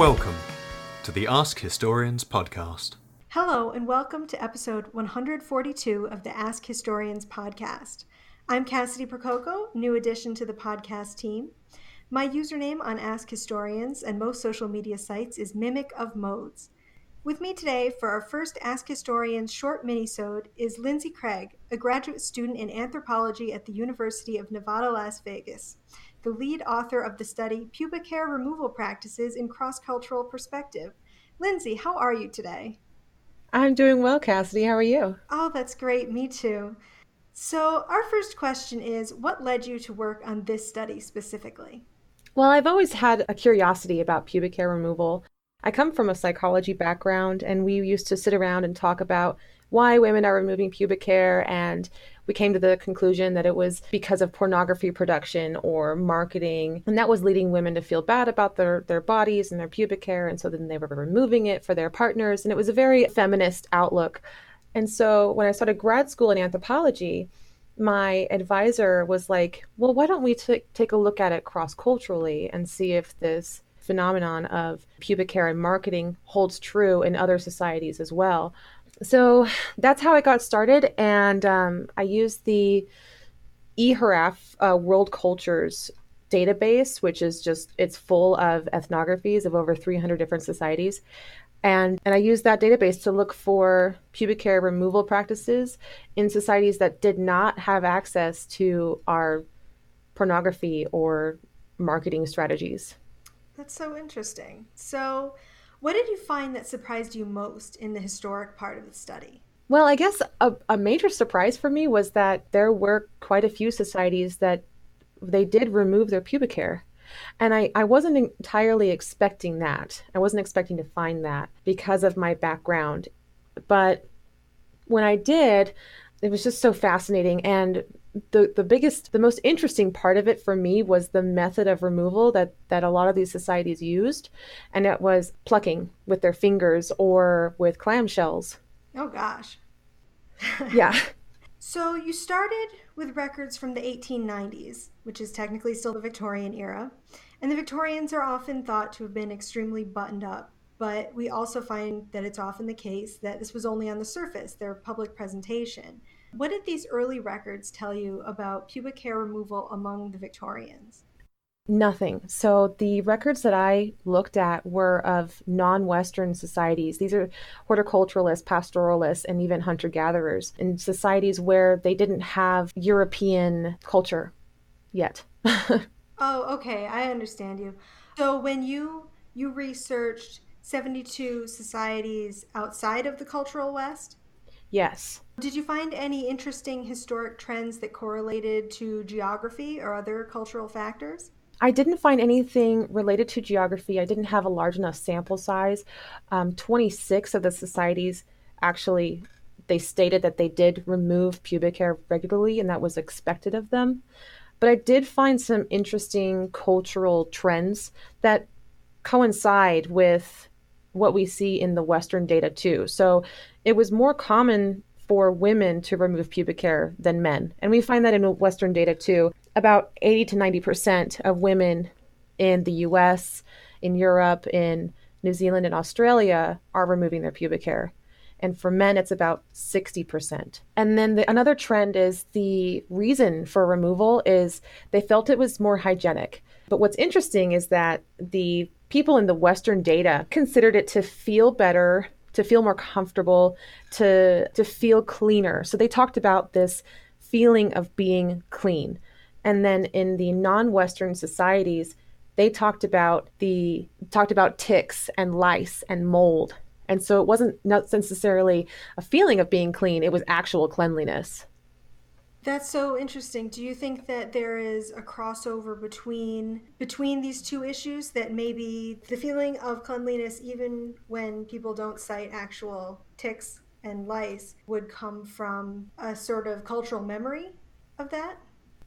Welcome to the Ask Historians podcast. Hello, and welcome to episode 142 of the Ask Historians podcast. I'm Cassidy Prococo, new addition to the podcast team. My username on Ask Historians and most social media sites is Mimic of Modes. With me today for our first Ask Historians short minisode is Lindsay Craig, a graduate student in anthropology at the University of Nevada, Las Vegas, the lead author of the study Pubic Hair Removal Practices in Cross-Cultural Perspective. Lindsay, how are you today? I'm doing well, Cassidy. How are you? Oh, that's great. Me too. So our first question is, what led you to work on this study specifically? Well, I've always had a curiosity about pubic hair removal. I come from a psychology background, and we used to sit around and talk about why women are removing pubic hair, and we came to the conclusion that it was because of pornography production or marketing, and that was leading women to feel bad about their bodies and their pubic hair, and so then they were removing it for their partners, and it was a very feminist outlook. And so when I started grad school in anthropology, my advisor was like, well, why don't we take a look at it cross-culturally and see if this phenomenon of pubic hair and marketing holds true in other societies as well. So that's how I got started, and I used the eHRAF World Cultures database, which is it's full of ethnographies of over 300 different societies. And I used that database to look for pubic hair removal practices in societies that did not have access to our pornography or marketing strategies. That's so interesting. So what did you find that surprised you most in the historic part of the study? Well, I guess a major surprise for me was that there were quite a few societies that they did remove their pubic hair. And I wasn't entirely expecting that. I wasn't expecting to find that because of my background. But when I did, it was just so fascinating. And the most interesting part of it for me was the method of removal that a lot of these societies used. And it was plucking with their fingers or with clamshells. Oh, gosh. Yeah. So you started with records from the 1890s, which is technically still the Victorian era. And the Victorians are often thought to have been extremely buttoned up. But we also find that it's often the case that this was only on the surface, their public presentation. What did these early records tell you about pubic hair removal among the Victorians? Nothing. So the records that I looked at were of non-Western societies. These are horticulturalists, pastoralists, and even hunter-gatherers in societies where they didn't have European culture yet. Oh, okay. I understand you. So when you researched 72 societies outside of the cultural West? Yes. Did you find any interesting historic trends that correlated to geography or other cultural factors? I didn't find anything related to geography. I didn't have a large enough sample size. 26 of the societies actually, they stated that they did remove pubic hair regularly, and that was expected of them. But I did find some interesting cultural trends that coincide with what we see in the Western data too. So it was more common for women to remove pubic hair than men. And we find that in Western data too. About 80 to 90% of women in the US, in Europe, in New Zealand, and Australia are removing their pubic hair. And for men, it's about 60%. And then another trend is the reason for removal is they felt it was more hygienic. But what's interesting is that the people in the Western data considered it to feel better, to feel more comfortable, to feel cleaner. So they talked about this feeling of being clean. And then in the non-Western societies, they talked about ticks and lice and mold. And so it wasn't not necessarily a feeling of being clean, it was actual cleanliness. That's so interesting. Do you think that there is a crossover between these two issues, that maybe the feeling of cleanliness, even when people don't cite actual ticks and lice, would come from a sort of cultural memory of that?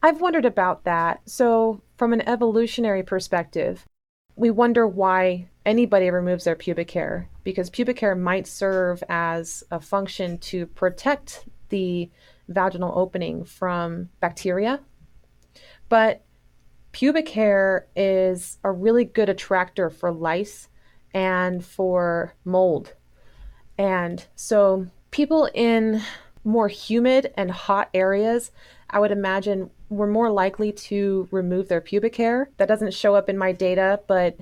I've wondered about that. So from an evolutionary perspective, we wonder why anybody removes their pubic hair, because pubic hair might serve as a function to protect the vaginal opening from bacteria. But pubic hair is a really good attractor for lice and for mold. And so people in more humid and hot areas, I would imagine, were more likely to remove their pubic hair. That doesn't show up in my data, but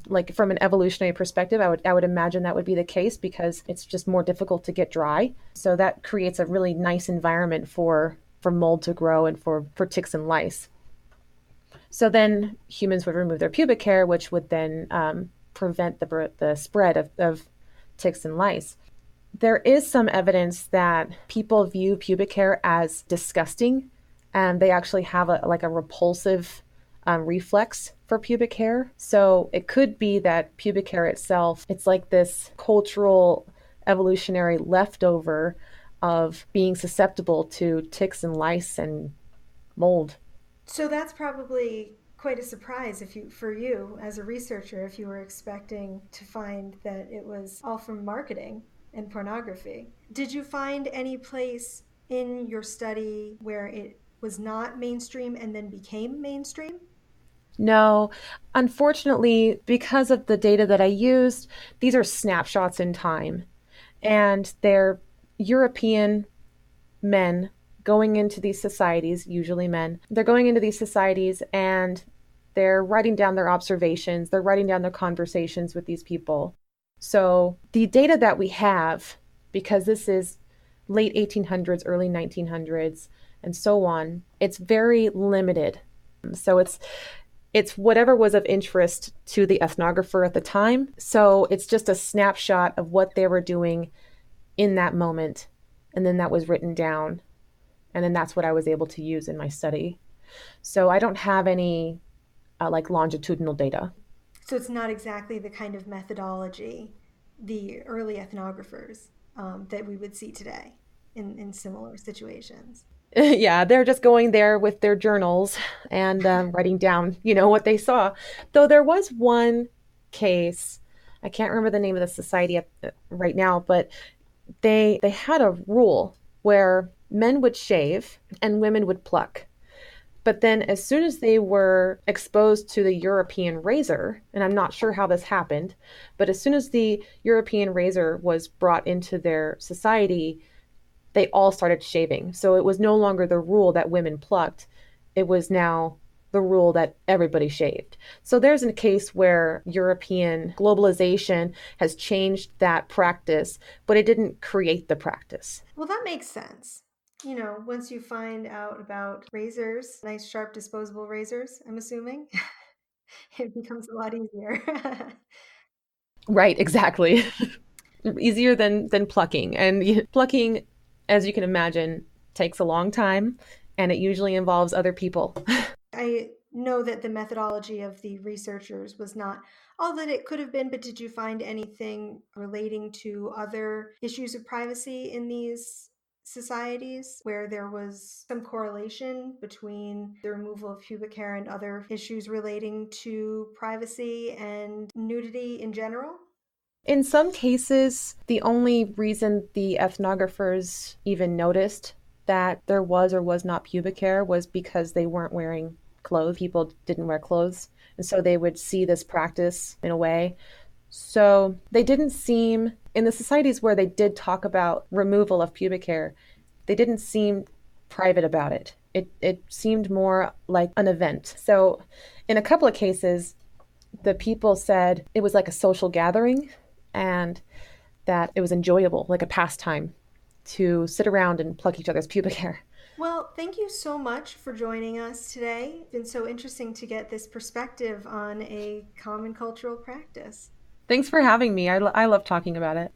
like from an evolutionary perspective, I would imagine that would be the case because it's just more difficult to get dry. So that creates a really nice environment for mold to grow and for ticks and lice. So then humans would remove their pubic hair, which would then prevent the spread of ticks and lice. There is some evidence that people view pubic hair as disgusting, and they actually have a repulsive reflex for pubic hair. So it could be that pubic hair itself, it's like this cultural evolutionary leftover of being susceptible to ticks and lice and mold. So that's probably quite a surprise for you as a researcher if you were expecting to find that it was all from marketing and pornography. Did you find any place in your study where it was not mainstream and then became mainstream? No, unfortunately, because of the data that I used, these are snapshots in time, and they're European men going into these societies, usually men. They're going into these societies and they're writing down their observations, they're writing down their conversations with these people. So the data that we have, because this is late 1800s, early 1900s, and so on, it's very limited. So it's whatever was of interest to the ethnographer at the time. So it's just a snapshot of what they were doing in that moment. And then that was written down. And then that's what I was able to use in my study. So I don't have any like longitudinal data. So it's not exactly the kind of methodology the early ethnographers that we would see today in similar situations. Yeah, they're just going there with their journals and writing down, what they saw. Though there was one case, I can't remember the name of the society right now, but they had a rule where men would shave and women would pluck. But then as soon as they were exposed to the European razor, and I'm not sure how this happened, but as soon as the European razor was brought into their society, they all started shaving. So it was no longer the rule that women plucked. It was now the rule that everybody shaved. So there's a case where European globalization has changed that practice, but it didn't create the practice. Well, that makes sense. Once you find out about razors, nice, sharp, disposable razors, I'm assuming, it becomes a lot easier. Right, exactly. Easier than plucking. And plucking, as you can imagine, takes a long time, and it usually involves other people. I know that the methodology of the researchers was not all that it could have been, but did you find anything relating to other issues of privacy in these societies where there was some correlation between the removal of pubic hair and other issues relating to privacy and nudity in general? In some cases, the only reason the ethnographers even noticed that there was or was not pubic hair was because they weren't wearing clothes. People didn't wear clothes. And so they would see this practice in a way. So they didn't seem, in the societies where they did talk about removal of pubic hair, they didn't seem private about it. It seemed more like an event. So in a couple of cases, the people said it was like a social gathering and that it was enjoyable, like a pastime, to sit around and pluck each other's pubic hair. Well, thank you so much for joining us today. It's been so interesting to get this perspective on a common cultural practice. Thanks for having me. I love talking about it.